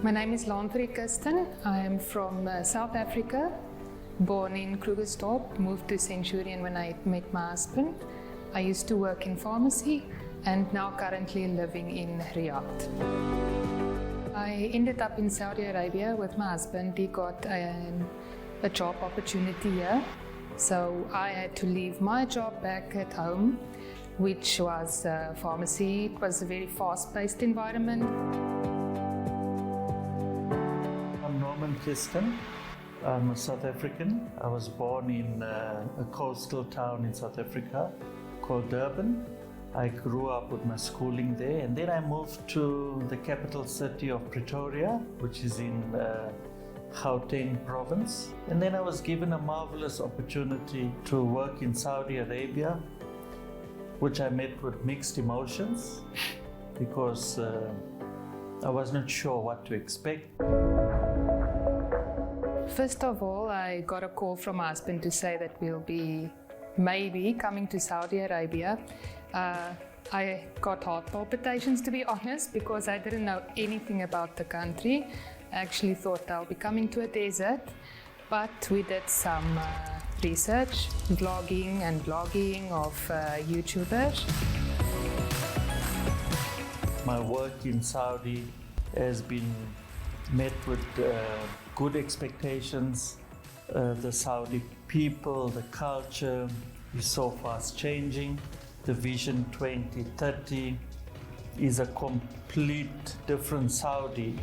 My name is Kesten. I am from South Africa, born in Krugersdorp, moved to Centurion when I met my husband. I used to work in pharmacy and now currently living in Riyadh. I ended up in Saudi Arabia with my husband. He got a job opportunity here, so I had to leave my job back at home, which was pharmacy. It was a very fast-paced environment. I'm Kesten. I'm a South African. I was born in a coastal town in South Africa called Durban. I grew up with my schooling there, and then I moved to the capital city of Pretoria, which is in Gauteng province. And then I was given a marvelous opportunity to work in Saudi Arabia, which I met with mixed emotions because I was not sure what to expect. First of all, I got a call from my husband to say that we'll be maybe coming to Saudi Arabia. I got heart palpitations, to be honest, because I didn't know anything about the country. I actually thought I'll be coming to a desert, but we did some research, vlogging and blogging of YouTubers. My work in Saudi has been met with good expectations. The Saudi people, the culture is so fast changing. The Vision 2030 is a complete different Saudi.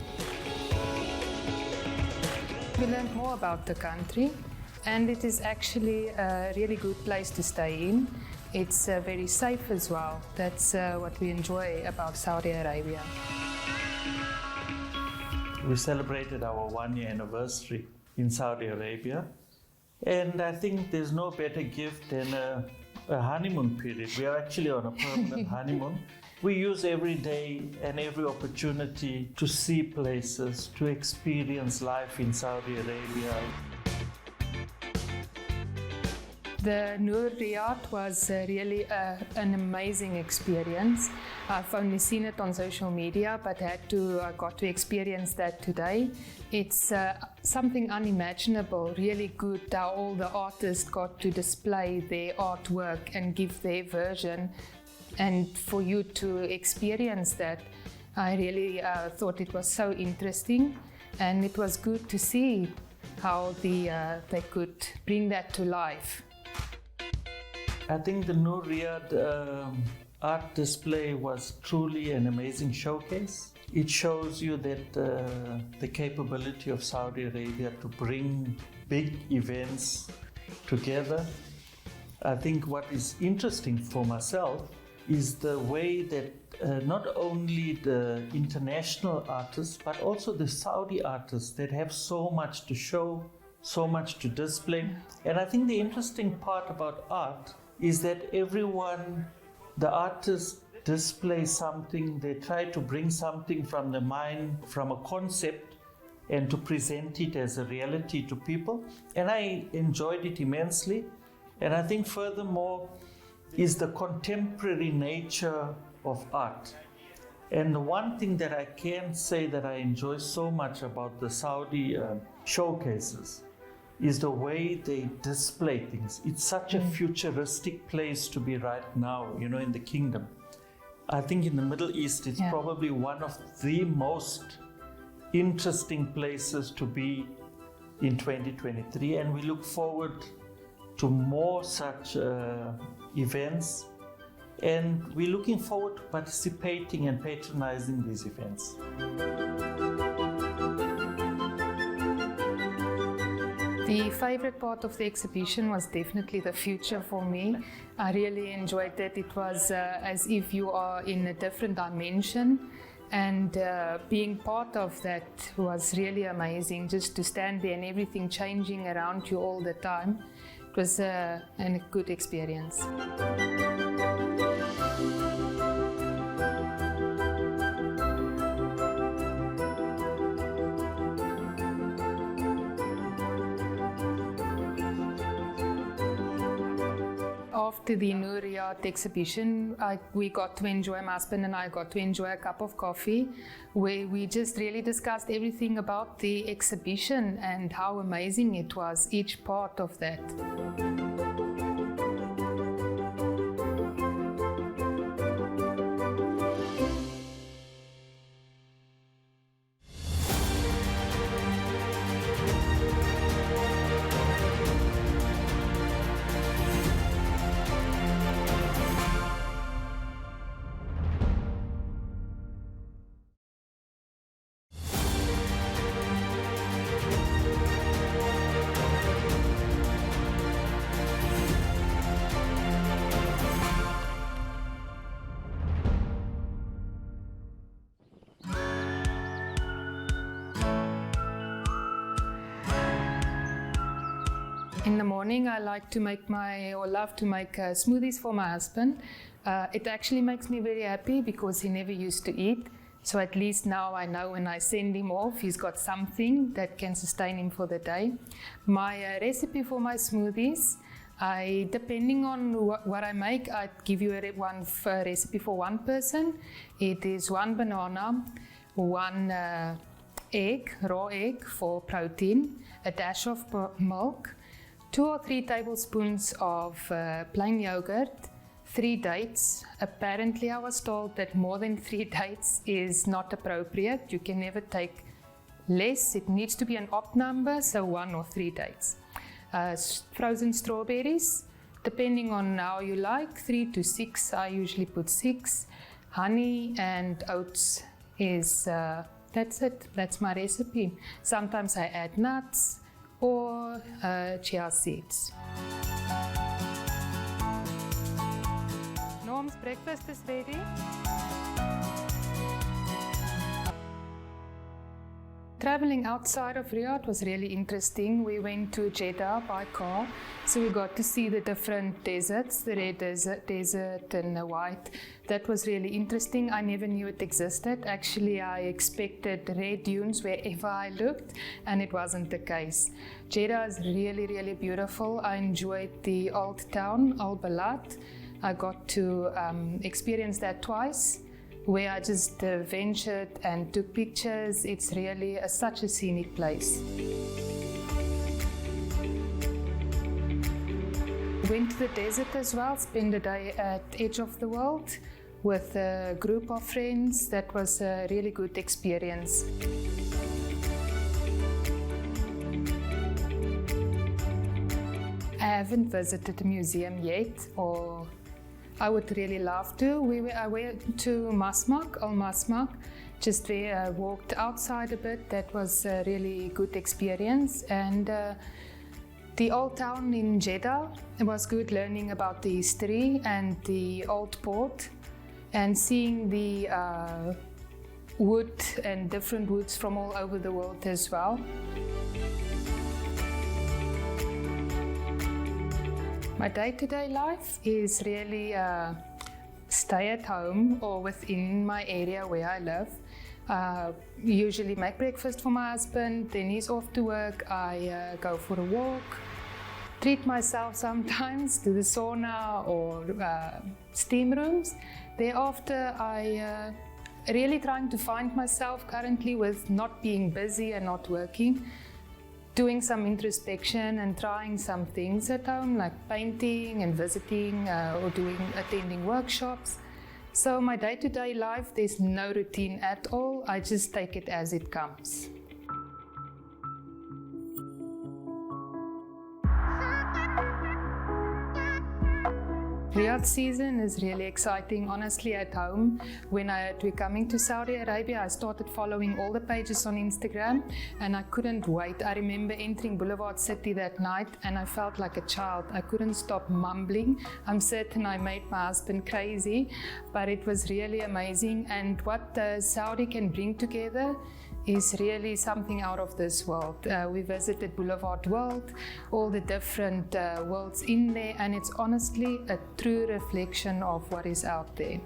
We learned more about the country, and it is actually a really good place to stay in. It's very safe as well. That's what we enjoy about Saudi Arabia. We celebrated our 1-year anniversary in Saudi Arabia, and I think there's no better gift than a honeymoon period. We are actually on a permanent honeymoon. We use every day and every opportunity to see places, to experience life in Saudi Arabia. The Noor Riyadh was really an amazing experience. I've only seen it on social media, but I got to experience that today. It's something unimaginable, really good how all the artists got to display their artwork and give their version. And for you to experience that, I really thought it was so interesting, and it was good to see how they could bring that to life. I think the Noor Riyadh art display was truly an amazing showcase. It shows you that the capability of Saudi Arabia to bring big events together. I think what is interesting for myself is the way that not only the international artists, but also the Saudi artists that have so much to show, so much to display. And I think the interesting part about art is that everyone, the artists display something, they try to bring something from the mind, from a concept, and to present it as a reality to people. And I enjoyed it immensely. And I think furthermore is the contemporary nature of art. And the one thing that I can say that I enjoy so much about the Saudi showcases is the way they display things. It's such a futuristic place to be right now, in the kingdom. I think in the Middle East, it's probably one of the most interesting places to be in 2023. And we look forward to more such events. And we're looking forward to participating and patronizing these events. The favorite part of the exhibition was definitely the future for me. I really enjoyed it. It was as if you are in a different dimension, and being part of that was really amazing, just to stand there and everything changing around you all the time. It was a good experience. after the Noor Riyadh exhibition, my husband and I got to enjoy a cup of coffee where we just really discussed everything about the exhibition and how amazing it was, each part of that. In the morning, I love to make smoothies for my husband. It actually makes me very happy because he never used to eat. So at least now I know when I send him off, he's got something that can sustain him for the day. My recipe for my smoothies, depending on what I make, I give you a recipe for one person. It is 1 banana, 1 egg, raw egg for protein, a dash of milk, 2 or 3 tablespoons of plain yogurt, 3 dates. Apparently I was told that more than 3 dates is not appropriate. You can never take less. It needs to be an odd number, so 1 or 3 dates. Frozen strawberries, depending on how you like, 3 to 6. I usually put 6. Honey and oats is, that's it. That's my recipe. Sometimes I add nuts or chia seeds. Norm's breakfast is ready. Traveling outside of Riyadh was really interesting. We went to Jeddah by car, so we got to see the different deserts, the red desert and the white. That was really interesting. I never knew it existed. Actually, I expected red dunes wherever I looked, and it wasn't the case. Jeddah is really, really beautiful. I enjoyed the old town, Al Balad. I got to experience that twice, where I just ventured and took pictures. It's really such a scenic place. Went to the desert as well, spent a day at Edge of the World with a group of friends. That was a really good experience. I haven't visited a museum yet, or I would really love to. I went to Masmak, Al Masmak, just there, I walked outside a bit. That was a really good experience. And the old town in Jeddah, it was good learning about the history and the old port and seeing the wood and different woods from all over the world as well. My day-to-day life is really stay at home or within my area where I live. Usually make breakfast for my husband, then he's off to work. I go for a walk, treat myself sometimes to the sauna or steam rooms. Thereafter, I really trying to find myself currently with not being busy and not working. Doing some introspection and trying some things at home, like painting and visiting or attending workshops. So my day-to-day life, there's no routine at all. I just take it as it comes. Riyadh season is really exciting, honestly, at home. When we're coming to Saudi Arabia, I started following all the pages on Instagram and I couldn't wait. I remember entering Boulevard City that night and I felt like a child. I couldn't stop mumbling. I'm certain I made my husband crazy, but it was really amazing. And what Saudi can bring together is really something out of this world. We visited Boulevard World, all the different worlds in there, and it's honestly a true reflection of what is out there.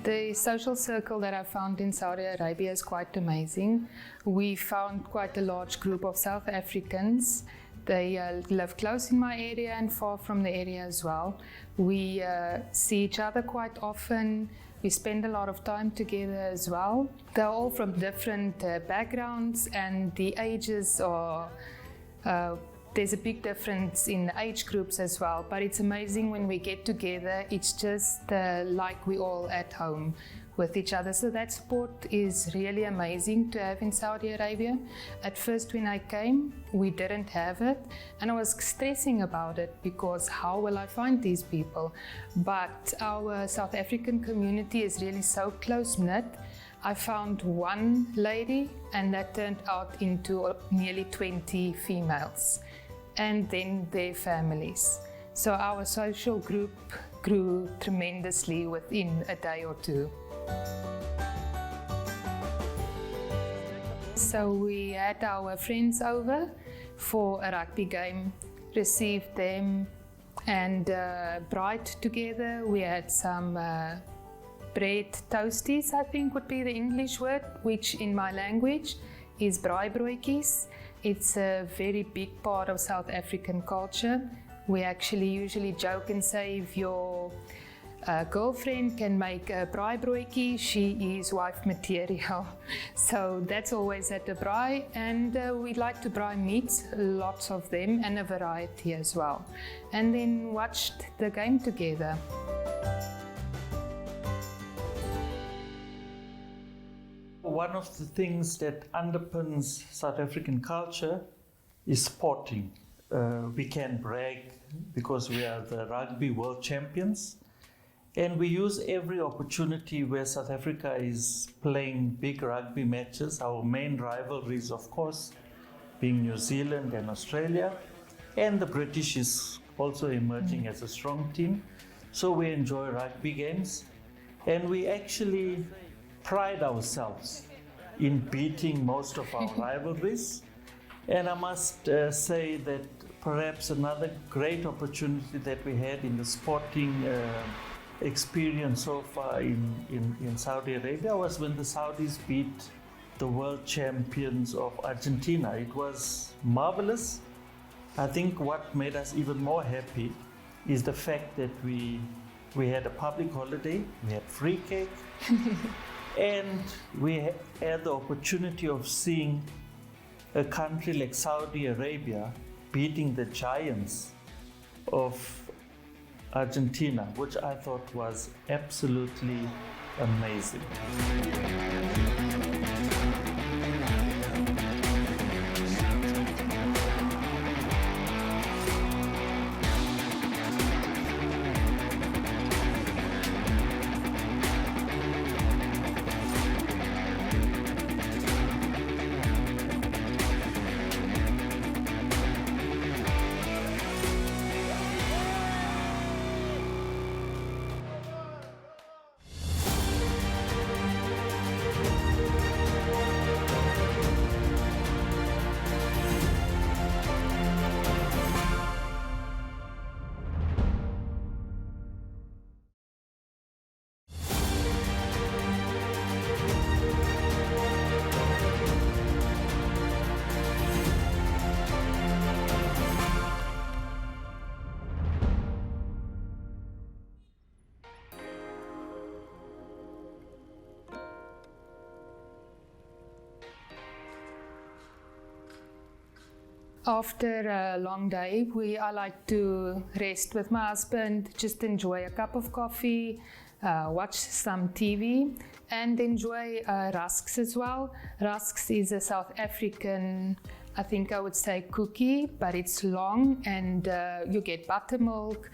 The social circle that I found in Saudi Arabia is quite amazing. We found quite a large group of South Africans. They live close in my area and far from the area as well. We see each other quite often. We spend a lot of time together as well. They're all from different backgrounds, and the ages are, there's a big difference in the age groups as well. But it's amazing when we get together, it's just like we all at home with each other. So that support is really amazing to have in Saudi Arabia. At first when I came, we didn't have it, and I was stressing about it because how will I find these people? But our South African community is really so close-knit. I found one lady, and that turned out into nearly 20 females, and then their families. So our social group grew tremendously within a day or two. So we had our friends over for a rugby game, received them and bride together. We had some bread toasties, I think would be the English word, which in my language is braaibroodjies. It's a very big part of South African culture. We actually usually joke and say if your girlfriend can make a braaibroodjie, she is wife material. So that's always at the braai, and we like to braai meats, lots of them, and a variety as well. And then watched the game together. One of the things that underpins South African culture is sporting. We can brag because we are the rugby world champions. And we use every opportunity where South Africa is playing big rugby matches. Our main rivalries, of course, being New Zealand and Australia. And the British is also emerging as a strong team. So we enjoy rugby games. And we actually pride ourselves in beating most of our rivalries. And I must say that perhaps another great opportunity that we had in the sporting experience so far in Saudi Arabia was when the Saudis beat the world champions of Argentina. It was marvelous. I think what made us even more happy is the fact that we had a public holiday, we had free cake, and we had the opportunity of seeing a country like Saudi Arabia beating the giants of Argentina, which I thought was absolutely amazing. After a long day, I like to rest with my husband, just enjoy a cup of coffee, watch some TV, and enjoy rusks as well. Rusks is a South African, I think I would say cookie, but it's long, and you get buttermilk,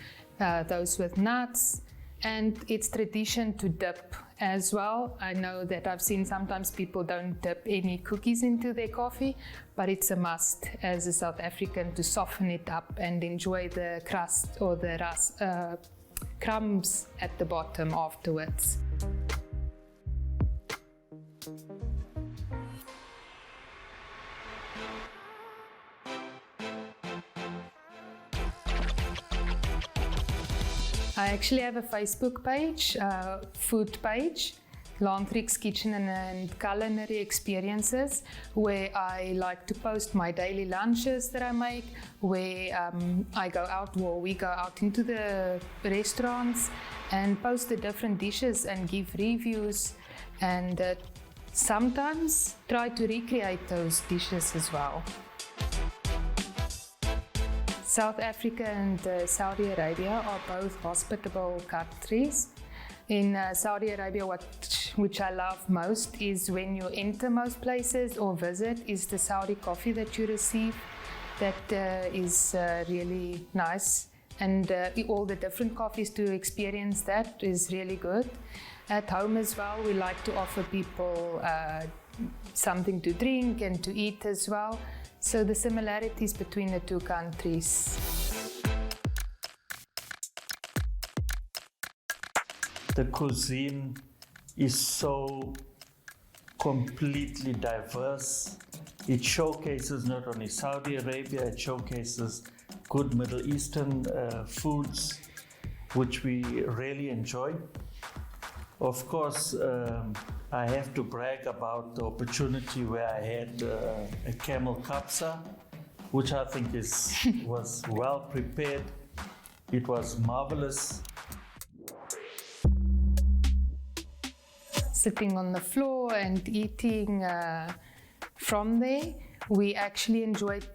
those with nuts, and it's tradition to dip as well. I know that I've seen sometimes people don't dip any cookies into their coffee, but it's a must as a South African to soften it up and enjoy the crust or the crumbs at the bottom afterwards. I actually have a Facebook page, food page, Lantrik's Kitchen and Culinary Experiences, where I like to post my daily lunches that I make, where I go out, or we go out into the restaurants and post the different dishes and give reviews, and sometimes try to recreate those dishes as well. South Africa and Saudi Arabia are both hospitable countries. In Saudi Arabia, which I love most is when you enter most places or visit, is the Saudi coffee that you receive. That is really nice, and all the different coffees to experience that is really good. At home as well, we like to offer people something to drink and to eat as well. So the similarities between the two countries. The cuisine is so completely diverse. It showcases not only Saudi Arabia, it showcases good Middle Eastern foods, which we really enjoy. Of course, I have to brag about the opportunity where I had a camel kapsa, which I think was well prepared. It was marvelous. Sitting on the floor and eating from there, we actually enjoyed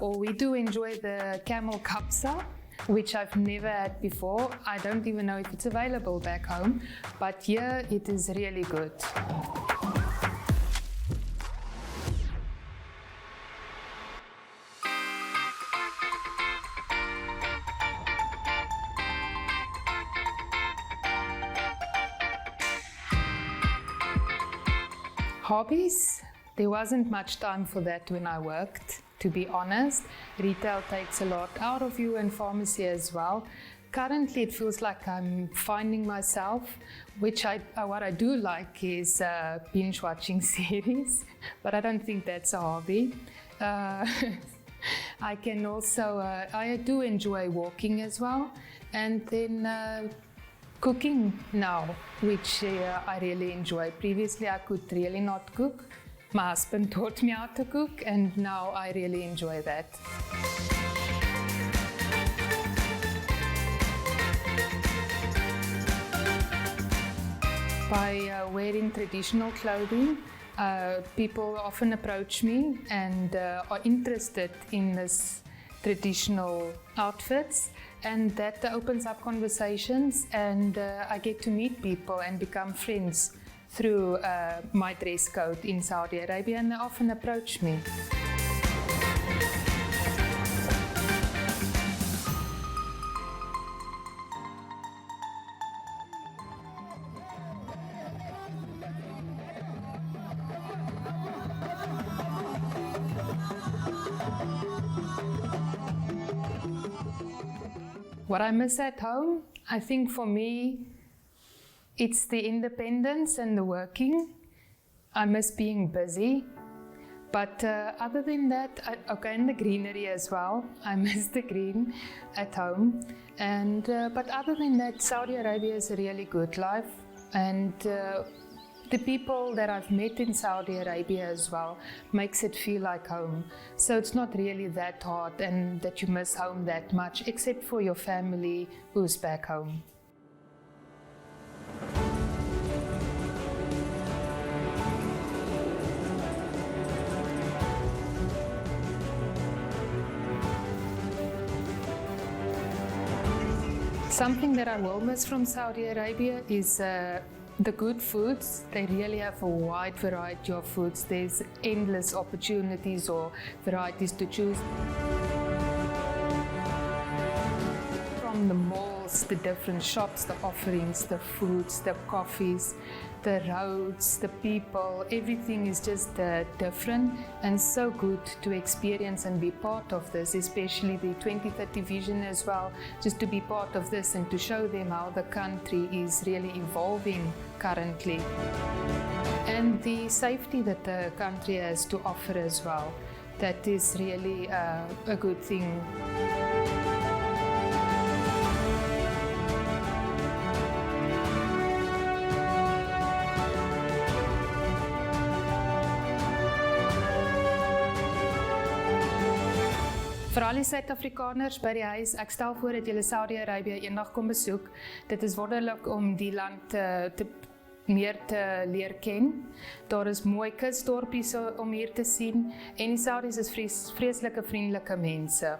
we do enjoy the camel kapsa, which I've never had before. I don't even know if it's available back home, but here it is really good. Hobbies? There wasn't much time for that when I worked, to be honest. Retail takes a lot out of you, and pharmacy as well. Currently it feels like I'm finding myself, which what I do like is binge watching series, but I don't think that's a hobby. I can also, I do enjoy walking as well, and then cooking now, which I really enjoy. Previously I could really not cook. My husband taught me how to cook, and now I really enjoy that. By wearing traditional clothing, people often approach me and are interested in this traditional outfits, and that opens up conversations, and I get to meet people and become friends through my dress code in Saudi Arabia, and they often approach me. What I miss at home, I think for me, it's the independence and the working. I miss being busy. But other than that, and the greenery as well. I miss the green at home. And but other than that, Saudi Arabia is a really good life. And the people that I've met in Saudi Arabia as well makes it feel like home. So it's not really that hard and that you miss home that much, except for your family who's back home. Something that I will miss from Saudi Arabia is the good foods. They really have a wide variety of foods. There's endless opportunities or varieties to choose. From the malls, the different shops, the offerings, the foods, the coffees, the roads, the people, everything is just different and so good to experience and be part of this, especially the 2030 vision as well, just to be part of this and to show them how the country is really evolving currently. And the safety that the country has to offer as well, that is really a good thing. Vir al die Suid-Afrikaners by die huis, ek stel voor dat julle Saudi-Arabië eendag kom besoek. Dit is wonderlik om die land meer te leer ken. Daar is mooi kusdorpies om hier te sien en die Saudis is vreeslike vriendelike mense.